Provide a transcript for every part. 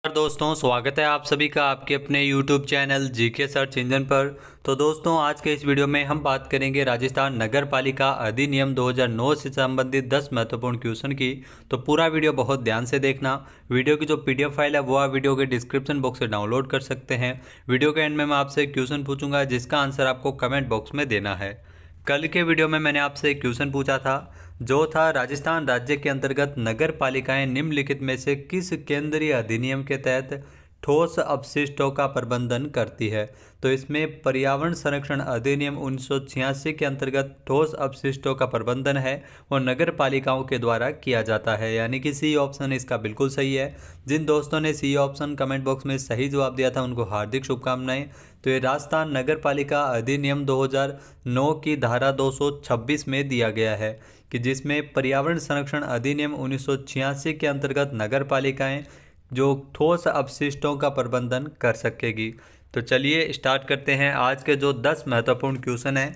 दोस्तों, स्वागत है आप सभी का आपके अपने YouTube channel GK search engine पर। तो दोस्तों, आज के इस वीडियो में हम बात करेंगे राजस्थान नगर पालिका अधिनियम 2009 से संबंधित 10 महत्वपूर्ण क्वेश्चन की। तो पूरा वीडियो बहुत ध्यान से देखना। वीडियो की जो PDF फाइल है वो आप वीडियो के डिस्क्रिप्शन बॉक्स से डाउनलोड कर सकते हैं। वीडियो के एंड में मैं आपसे क्वेश्चन पूछूंगा जिसका आंसर आपको कमेंट बॉक्स में देना है। कल के वीडियो में मैंने आपसे एक क्वेश्चन पूछा था जो था राजस्थान राज्य के अंतर्गत नगर पालिकाएं निम्नलिखित में से किस केंद्रीय अधिनियम के तहत ठोस अपशिष्टों का प्रबंधन करती है। तो इसमें पर्यावरण संरक्षण अधिनियम 1986 के अंतर्गत ठोस अपशिष्टों का प्रबंधन है वो नगर पालिकाओं के द्वारा किया जाता है, यानी कि सी ऑप्शन इसका बिल्कुल सही है। जिन दोस्तों ने सी ऑप्शन कमेंट बॉक्स में सही जवाब दिया था उनको हार्दिक शुभकामनाएं। तो ये राजस्थान नगर पालिका अधिनियम 2009 की धारा 226 में दिया गया है कि जिसमें पर्यावरण संरक्षण अधिनियम 1986 के अंतर्गत नगर पालिकाएं जो ठोस अपशिष्टों का प्रबंधन कर सकेगी। तो चलिए स्टार्ट करते हैं आज के जो 10 महत्वपूर्ण क्वेश्चन हैं।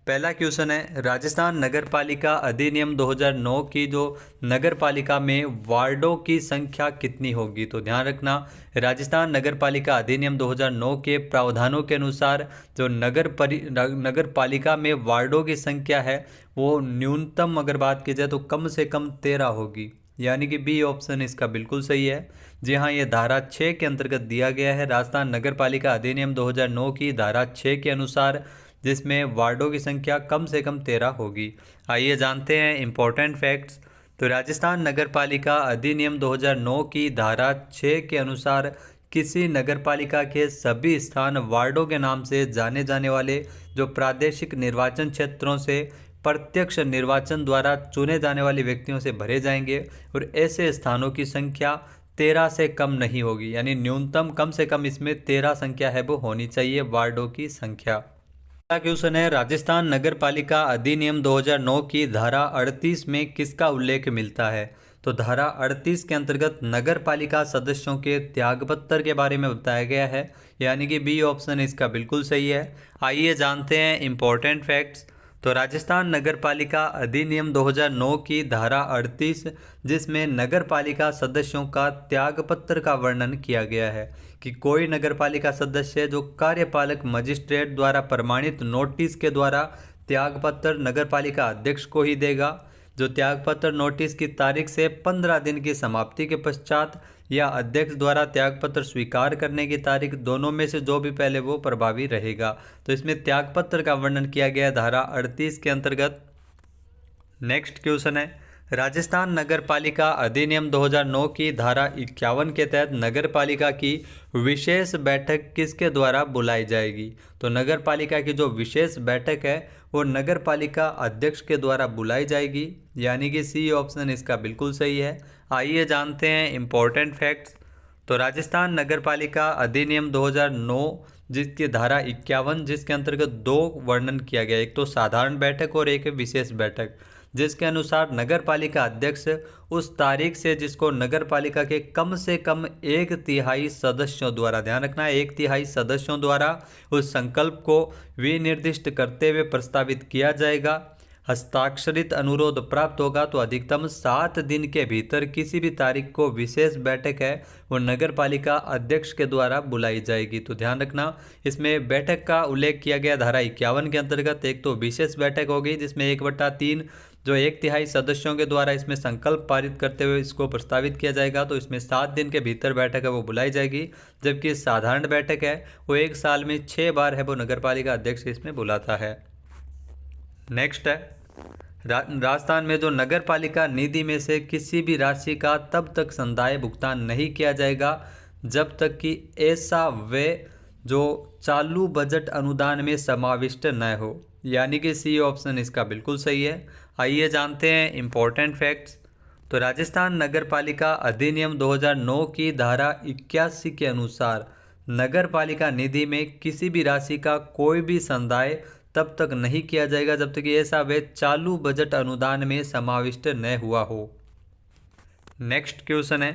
पहला क्वेश्चन है, राजस्थान नगर पालिका अधिनियम 2009 की जो नगर पालिका में वार्डों की संख्या कितनी होगी। तो ध्यान रखना, राजस्थान नगर पालिका अधिनियम 2009 के प्रावधानों के अनुसार जो नगर पालिका में वार्डों की संख्या है वो न्यूनतम अगर बात की जाए तो कम से कम 13 होगी, यानी कि बी ऑप्शन इसका बिल्कुल सही है। जी हाँ, ये धारा 6 के अंतर्गत दिया गया है राजस्थान नगर पालिका अधिनियम 2009 की धारा 6 के अनुसार, जिसमें वार्डों की संख्या कम से कम 13 होगी। आइए जानते हैं इम्पोर्टेंट फैक्ट्स। तो राजस्थान नगर पालिका अधिनियम 2009 की धारा 6 के अनुसार किसी नगर पालिका के सभी स्थान वार्डों के नाम से जाने जाने वाले जो प्रादेशिक निर्वाचन क्षेत्रों से प्रत्यक्ष निर्वाचन द्वारा चुने जाने वाले व्यक्तियों से भरे जाएंगे और ऐसे स्थानों की संख्या 13 से कम नहीं होगी, यानी न्यूनतम कम से कम इसमें 13 संख्या है वो होनी चाहिए वार्डों की संख्या। अगला क्वेश्चन है, राजस्थान नगर पालिका अधिनियम 2009 की धारा 38 में किसका उल्लेख मिलता है। तो धारा 38 के अंतर्गत नगर पालिका सदस्यों के त्यागपत्र के बारे में बताया गया है, यानी कि बी ऑप्शन इसका बिल्कुल सही है। आइए जानते हैं इम्पोर्टेंट फैक्ट्स। तो राजस्थान नगर पालिका अधिनियम 2009 की धारा 38, जिसमें नगर पालिका सदस्यों का त्यागपत्र का वर्णन किया गया है कि कोई नगर पालिका सदस्य जो कार्यपालक मजिस्ट्रेट द्वारा प्रमाणित नोटिस के द्वारा त्यागपत्र नगर पालिका अध्यक्ष को ही देगा। जो त्यागपत्र नोटिस की तारीख से 15 दिन की समाप्ति के पश्चात या अध्यक्ष द्वारा त्यागपत्र स्वीकार करने की तारीख, दोनों में से जो भी पहले वो प्रभावी रहेगा। तो इसमें त्यागपत्र का वर्णन किया गया धारा 38 के अंतर्गत। नेक्स्ट क्वेश्चन है, राजस्थान नगर पालिका अधिनियम 2009 की धारा 51 के तहत नगर पालिका की विशेष बैठक किसके द्वारा बुलाई जाएगी। तो नगर पालिका की जो विशेष बैठक है वो नगर पालिका अध्यक्ष के द्वारा बुलाई जाएगी, यानी कि सी ऑप्शन इसका बिल्कुल सही है। आइए जानते हैं इम्पोर्टेंट फैक्ट्स। तो राजस्थान नगर पालिका अधिनियम 2009 जिसकी धारा 51, जिसके अंतर्गत दो वर्णन किया गया, एक तो साधारण बैठक और एक विशेष बैठक, जिसके अनुसार नगर पालिका अध्यक्ष उस तारीख से जिसको नगर पालिका के कम से कम 1/3 सदस्यों द्वारा, ध्यान रखना है 1/3 सदस्यों द्वारा उस संकल्प को विनिर्दिष्ट करते हुए प्रस्तावित किया जाएगा। हस्ताक्षरित अनुरोध प्राप्त होगा तो अधिकतम 7 दिन के भीतर किसी भी तारीख को विशेष बैठक है वो नगर पालिका अध्यक्ष के द्वारा बुलाई जाएगी। तो ध्यान रखना, इसमें बैठक का उल्लेख किया गया धारा 51 के अंतर्गत। एक तो विशेष बैठक होगी जिसमें 1/3 जो 1/3 सदस्यों के द्वारा इसमें संकल्प पारित करते हुए इसको प्रस्तावित किया जाएगा, तो इसमें 7 दिन के भीतर बैठक है वो बुलाई जाएगी। जबकि साधारण बैठक है वो 1 साल में 6 बार है वो नगर पालिका अध्यक्ष इसमें बुलाता है। नेक्स्ट है, राजस्थान में जो नगर पालिका निधि में से किसी भी राशि का तब तक संदाय भुगतान नहीं किया जाएगा जब तक कि ऐसा व्यय जो चालू बजट अनुदान में समाविष्ट न हो, यानी कि सी ऑप्शन इसका बिल्कुल सही है। आइए जानते हैं इम्पोर्टेंट फैक्ट्स। तो राजस्थान नगर पालिका अधिनियम 2009 की धारा 81 के अनुसार नगर पालिका निधि में किसी भी राशि का कोई भी संदाय तब तक नहीं किया जाएगा जब तक कि ऐसा व्यय चालू बजट अनुदान में समाविष्ट न हुआ हो। नेक्स्ट क्वेश्चन है,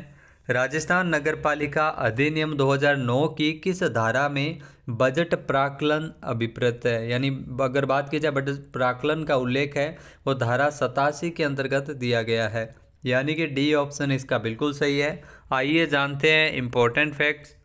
राजस्थान नगर पालिका अधिनियम 2009 की किस धारा में बजट प्राक्कलन अभिप्रेत है, यानी अगर बात की जाए बजट प्राक्कलन का उल्लेख है वो धारा 87 के अंतर्गत दिया गया है। यानी कि डी ऑप्शन इसका बिल्कुल सही है। आइए जानते हैं इम्पोर्टेंट फैक्ट्स।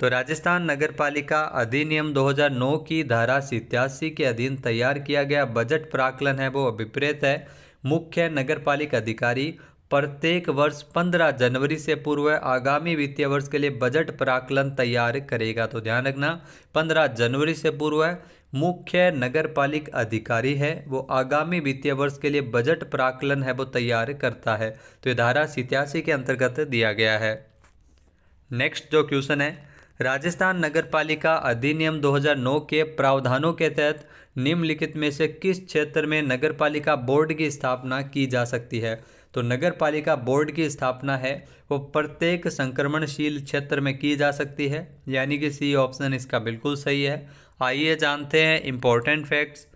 तो राजस्थान नगरपालिका अधिनियम 2009 की धारा 87 के अधीन तैयार किया गया बजट प्राक्कलन है वो विपरीत है। मुख्य नगरपालिका अधिकारी प्रत्येक वर्ष 15 जनवरी से पूर्व आगामी वित्तीय वर्ष के लिए बजट प्राक्कलन तैयार करेगा। तो ध्यान रखना, 15 जनवरी से पूर्व मुख्य नगरपालिक अधिकारी है वो आगामी वित्तीय वर्ष के लिए बजट प्राक्कलन है वो तैयार करता है। तो ये धारा 87 के अंतर्गत दिया गया है। नेक्स्ट जो क्वेश्चन है, राजस्थान नगरपालिका अधिनियम 2009 के प्रावधानों के तहत निम्नलिखित में से किस क्षेत्र में नगरपालिका बोर्ड की स्थापना की जा सकती है। तो नगरपालिका बोर्ड की स्थापना है वो प्रत्येक संक्रमणशील क्षेत्र में की जा सकती है, यानी कि सी ऑप्शन इसका बिल्कुल सही है। आइए जानते हैं इम्पोर्टेंट फैक्ट्स।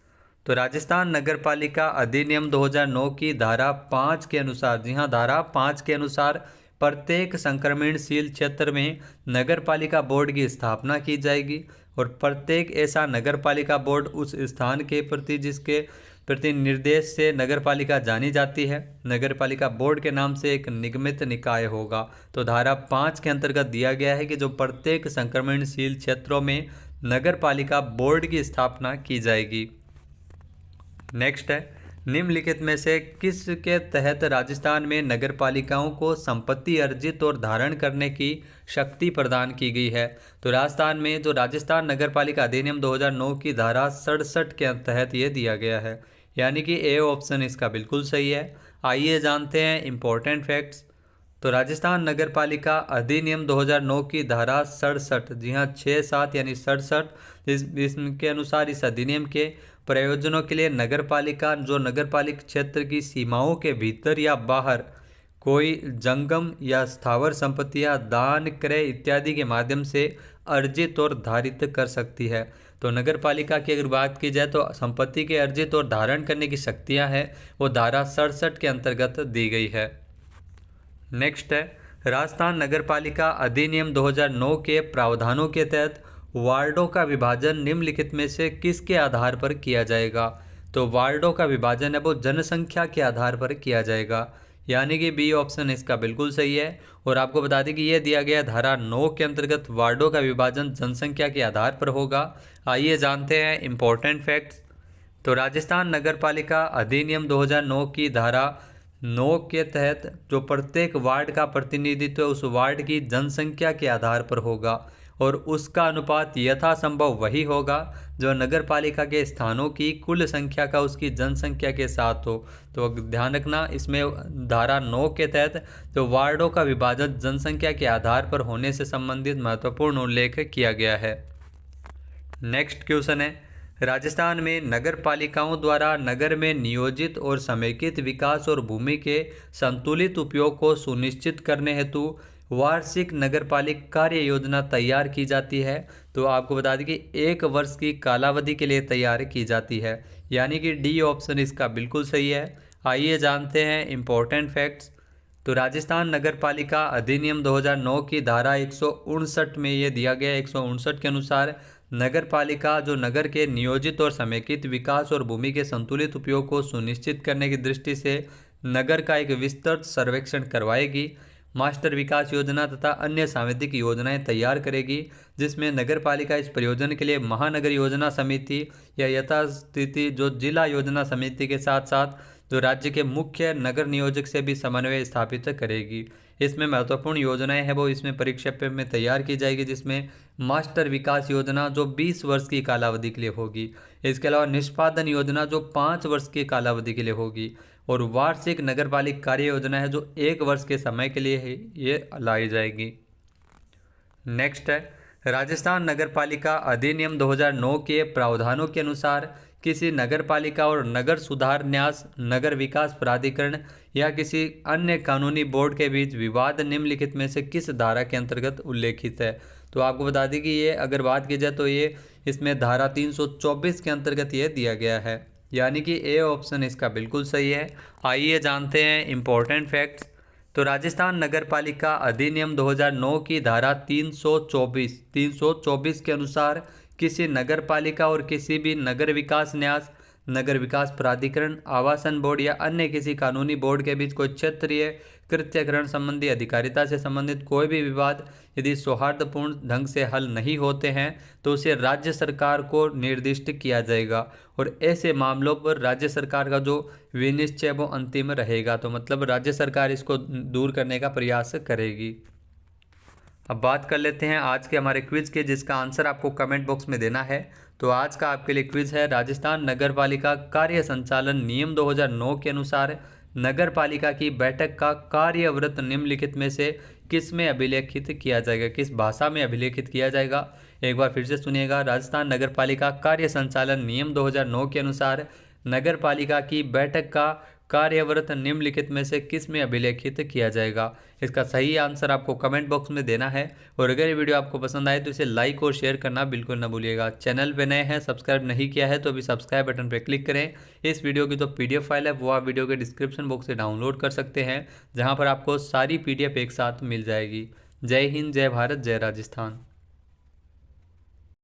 तो राजस्थान नगरपालिका अधिनियम 2009 की धारा 5 के अनुसार, जी हाँ, धारा 5 के अनुसार प्रत्येक संक्रमणशील क्षेत्र में नगरपालिका बोर्ड की स्थापना की जाएगी और प्रत्येक ऐसा नगरपालिका बोर्ड उस स्थान के प्रति जिसके प्रति निर्देश से नगरपालिका जानी जाती है, नगरपालिका बोर्ड के नाम से एक निगमित निकाय होगा। तो धारा 5 के अंतर्गत दिया गया है कि जो प्रत्येक संक्रमणशील क्षेत्रों में नगरपालिका बोर्ड की स्थापना की जाएगी। नेक्स्ट है, निम्नलिखित में से किसके तहत राजस्थान में नगरपालिकाओं को संपत्ति अर्जित और धारण करने की शक्ति प्रदान की गई है। तो राजस्थान में जो राजस्थान नगरपालिका अधिनियम 2009 की धारा 67 के तहत ये दिया गया है, यानी कि ए ऑप्शन इसका बिल्कुल सही है। आइए जानते हैं इम्पोर्टेंट फैक्ट्स। तो राजस्थान नगरपालिका अधिनियम 2009 की धारा 67, जी हाँ 67 यानी 67, इसके अनुसार इस अधिनियम के प्रयोजनों के लिए नगरपालिका जो नगरपालिक क्षेत्र की सीमाओं के भीतर या बाहर कोई जंगम या स्थावर संपत्तियां दान, क्रय इत्यादि के माध्यम से अर्जित और धारित कर सकती है। तो नगरपालिका की अगर बात की जाए तो संपत्ति के अर्जित और धारण करने की शक्तियां हैं वो धारा 67 के अंतर्गत दी गई है। नेक्स्ट है, राजस्थान नगरपालिका अधिनियम 2009 के प्रावधानों के तहत वार्डों का विभाजन निम्नलिखित में से किसके आधार पर किया जाएगा। तो वार्डों का विभाजन है वो जनसंख्या के आधार पर किया जाएगा, यानी कि बी ऑप्शन इसका बिल्कुल सही है। और आपको बता दें कि यह दिया गया धारा 9 के अंतर्गत वार्डों का विभाजन जनसंख्या के आधार पर होगा। आइए जानते हैं इम्पोर्टेंट फैक्ट्स। तो राजस्थान नगरपालिका अधिनियम 2009 की धारा 9 के तहत जो प्रत्येक वार्ड का प्रतिनिधित्व उस वार्ड की जनसंख्या के आधार पर होगा और उसका अनुपात यथासंभव वही होगा जो नगरपालिका के स्थानों की कुल संख्या का उसकी जनसंख्या के साथ हो। तो ध्यान रखना, इसमें धारा 9 के तहत जो वार्डों का विभाजन जनसंख्या के आधार पर होने से संबंधित महत्वपूर्ण उल्लेख किया गया है। नेक्स्ट क्वेश्चन है, राजस्थान में नगरपालिकाओं द्वारा नगर में नियोजित और समेकित विकास और भूमि के संतुलित उपयोग को सुनिश्चित करने हेतु वार्षिक नगरपालिक कार्य योजना तैयार की जाती है। तो आपको बता दें कि 1 वर्ष की कालावधि के लिए तैयार की जाती है, यानी कि डी ऑप्शन इसका बिल्कुल सही है। आइए जानते हैं इम्पोर्टेंट फैक्ट्स। तो राजस्थान नगरपालिका अधिनियम 2009 की धारा 159 में ये दिया गया 159 के अनुसार नगरपालिका जो नगर के नियोजित और समेकित विकास और भूमि के संतुलित उपयोग को सुनिश्चित करने की दृष्टि से नगर का एक विस्तृत सर्वेक्षण करवाएगी, मास्टर विकास योजना तथा अन्य सांविधिक योजनाएं तैयार करेगी, जिसमें नगरपालिका इस प्रयोजन के लिए महानगर योजना समिति या यथास्थिति जो जिला योजना समिति के साथ साथ जो राज्य के मुख्य नगर नियोजक से भी समन्वय स्थापित करेगी। इसमें महत्वपूर्ण योजनाएं हैं वो इसमें परीक्षा में तैयार की जाएगी, जिसमें मास्टर विकास योजना जो 20 वर्ष की कालावधि के लिए होगी, इसके अलावा निष्पादन योजना जो 5 वर्ष की कालावधि के लिए होगी और वार्षिक नगरपालिक कार्य योजना है जो 1 वर्ष के समय के लिए है ये लाई जाएगी। नेक्स्ट है, राजस्थान नगरपालिका अधिनियम 2009 के प्रावधानों के अनुसार किसी नगरपालिका और नगर सुधार न्यास, नगर विकास प्राधिकरण या किसी अन्य कानूनी बोर्ड के बीच विवाद निम्नलिखित में से किस धारा के अंतर्गत उल्लेखित है। तो आपको बता दें कि ये अगर बात की जाए तो ये इसमें धारा 324 के अंतर्गत ये दिया गया है, यानी कि ए ऑप्शन इसका बिल्कुल सही है। आइए जानते हैं इम्पोर्टेंट फैक्ट्स। तो राजस्थान नगरपालिका अधिनियम 2009 की धारा 324 के अनुसार किसी नगरपालिका और किसी भी नगर विकास न्यास, नगर विकास प्राधिकरण, आवासन बोर्ड या अन्य किसी कानूनी बोर्ड के बीच कोई क्षेत्रीय कृत्यकरण संबंधी अधिकारिता से संबंधित कोई भी विवाद यदि सौहार्दपूर्ण ढंग से हल नहीं होते हैं तो उसे राज्य सरकार को निर्दिष्ट किया जाएगा और ऐसे मामलों पर राज्य सरकार का जो विनिश्चय वो अंतिम रहेगा। तो मतलब राज्य सरकार इसको दूर करने का प्रयास करेगी। अब बात कर लेते हैं आज के हमारे क्विज के, जिसका आंसर आपको कमेंट बॉक्स में देना है। तो आज का आपके लिए क्विज है, राजस्थान नगर पालिका कार्य संचालन नियम 2009 के अनुसार नगर पालिका की बैठक का कार्यवृत्त निम्नलिखित में से किस में अभिलेखित किया जाएगा, किस भाषा में अभिलेखित किया जाएगा। एक बार फिर से सुनिएगा, राजस्थान नगर पालिका कार्य संचालन नियम 2009 के अनुसार नगर पालिका की बैठक का कार्यवृत्त निम्नलिखित में से किस में अभिलेखित किया जाएगा। इसका सही आंसर आपको कमेंट बॉक्स में देना है और अगर ये वीडियो आपको पसंद आए तो इसे लाइक और शेयर करना बिल्कुल ना भूलिएगा। चैनल पे नए हैं, सब्सक्राइब नहीं किया है तो अभी सब्सक्राइब बटन पर क्लिक करें। इस वीडियो की जो PDF फाइल है वो आप वीडियो के डिस्क्रिप्शन बॉक्स से डाउनलोड कर सकते हैं, जहाँ पर आपको सारी PDF एक साथ मिल जाएगी। जय हिंद, जय भारत, जय राजस्थान।